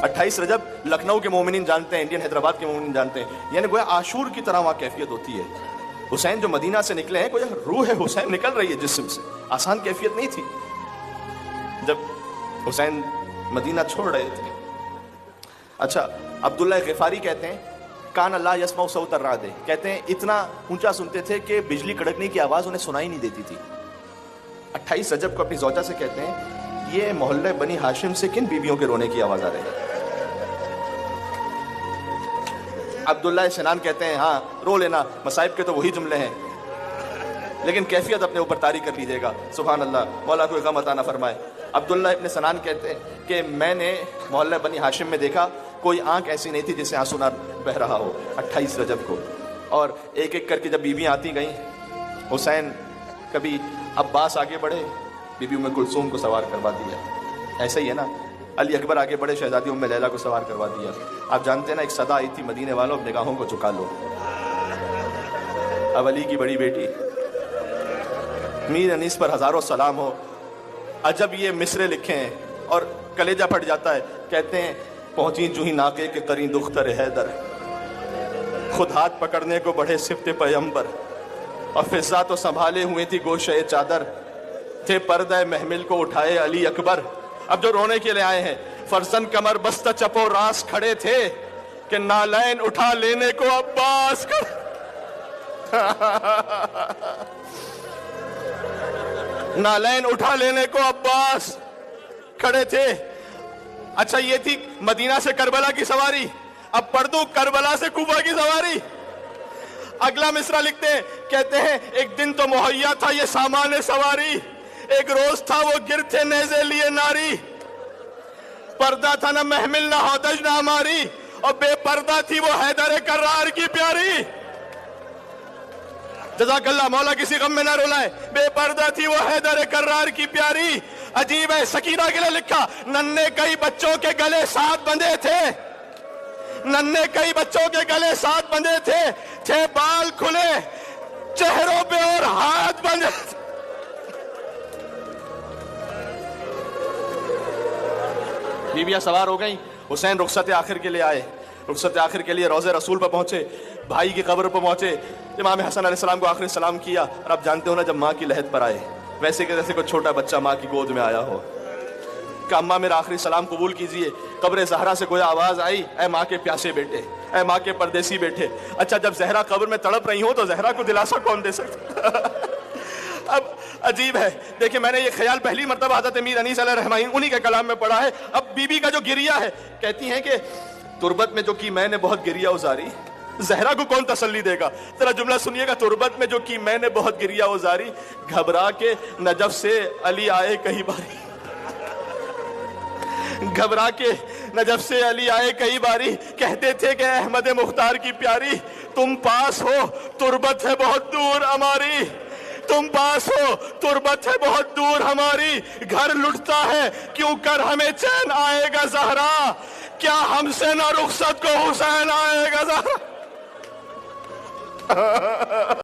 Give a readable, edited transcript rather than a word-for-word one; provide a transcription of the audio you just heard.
28 रजब लखनऊ के मोमिनीन जानते हैं, इंडियन हैदराबाद के मोमिनीन जानते हैं, यानी गोया आशूर की तरह वहाँ कैफियत होती है। हुसैन जो मदीना से निकले हैं, गोया रूह हुसैन निकल रही है जिस्म से, आसान कैफियत नहीं थी जब हुसैन मदीना छोड़ रहे थे। अच्छा, अब्दुल्लाह ग़िफ़ारी कहते हैं कान अल्लाह यस्माउ सौत अर्राद, कहते हैं इतना ऊंचा सुनते थे कि बिजली कड़कने की आवाज़ उन्हें सुनाई नहीं देती थी। 28 रजब को अपनी ज़ौजा से कहते हैं ये मोहल्ले बनी हाशिम से किन बीबियों के रोने की आवाज़ आ रही है। अब्दुल्लाह सिनान कहते हैं हाँ रो लेना, मसाइब के तो वही जुमले हैं, लेकिन कैफियत अपने ऊपर तारी कर लीजिएगा। सुभान अल्लाह, मौला कोई गम अता ना फरमाए। अब्दुल्लाह इब्न सनान कहते हैं कि मैंने मोहल्ला बनी हाशिम में देखा कोई आंख ऐसी नहीं थी जिससे आंसू ना बह रहा हो 28 रजब को। और एक एक करके जब बीबियाँ आती गईं, हुसैन कभी अब्बास आगे बढ़े, बीबी उम्मे कुलसूम को सवार करवा दिया। ऐसा ही है ना, अली अकबर आगे बढ़े, शहजादी उम्मे लैला को सवार करवा दिया। आप जानते हैं ना, एक सदा आई थी मदीने वालों, अब निगाहों को झुका लो। अब अली की बड़ी बेटी मीर अनीस पर हजारों सलाम हो। अजब ये मिसरे लिखे हैं और कलेजा फट जाता है। कहते हैं पहुंची जूही नाके के करी दुख्तर हैदर, खुद हाथ पकड़ने को बढ़े सिफ्ते पैगंबर, और फिजा तो संभाले हुए थी गोशे चादर, थे पर्दे महमिल को उठाए अली अकबर। अब जो रोने के लिए आए हैं, फरसन कमर बस्ता चपो रास खड़े थे कि नालैन उठा लेने को अब्बास नालैन उठा लेने को अब्बास खड़े थे। अच्छा, ये थी मदीना से करबला की सवारी। अब पढ़ दूं करबला से कूफा की सवारी। अगला मिसरा लिखते हैं, कहते हैं एक दिन तो मुहैया था ये सामान सवारी, एक रोज था वो गिर थे नेज़े लिए नारी, पर्दा था ना महमिल ना हौदज ना हमारी, और बेपर्दा थी वो हैदर कर्रार की प्यारी। जज़ाकल्लाह, मौला किसी गम में ना रुलाए। बेपर्दा थी वो हैदर कर्रार की प्यारी। अजीब है, सकीना के लिए लिखा, नन्हे कई बच्चों के गले साथ बंधे थे, नन्हे कई बच्चों के गले साथ बंधे थे बाल खुले चेहरों पे और हाथ बंधे। बीबियां सवार हो गई, हुसैन रुखसत आखिर के लिए आए। रुखसत आखिर के लिए रोज़े रसूल पर पहुंचे, भाई की कब्र पर पहुंचे, इमाम हसन अलैहिस्सलाम को आखिरी सलाम किया। और आप जानते हो ना, जब माँ की लहद पर आए, वैसे कि जैसे कोई छोटा बच्चा माँ की गोद में आया हो, कि अम्मा मेरा आखिरी सलाम कबूल कीजिए। कब्र ज़हरा से कोई आवाज़ आई, ऐ माँ के प्यासे बेटे, ऐ माँ के परदेसी बेटे। अच्छा, जब ज़हरा कब्र में तड़प रही हो तो ज़हरा को दिलासा कौन दे सकता। अब अजीब है, देखिए मैंने ये ख्याल पहली मरतबा हज़रत मीर अनीस अलैहिर्रहमाइन उन्हीं के कलाम में पढ़ा है। अब बीबी का जो गिरिया है, कहती हैं कि तुरबत में जो की मैंने बहुत गिरिया उजारी, ज़हरा को कौन तसल्ली देगा। तेरा जुमला सुनिएगा, तुरबत में जो की मैंने बहुत गिरिया उजारी, घबरा के नजफ से अली आए कई बारी, घबरा के नजफ से अली आए कई बारी, कहते थे कि अहमद मुख्तार की प्यारी, तुम पास हो तुरबत है बहुत दूर हमारी, तुम पास हो तुरबत है बहुत दूर हमारी, घर लुटता है क्यों कर हमें चैन आएगा ज़हरा, क्या हमसे ना रुखसत को हुसैन आएगा ज़हरा।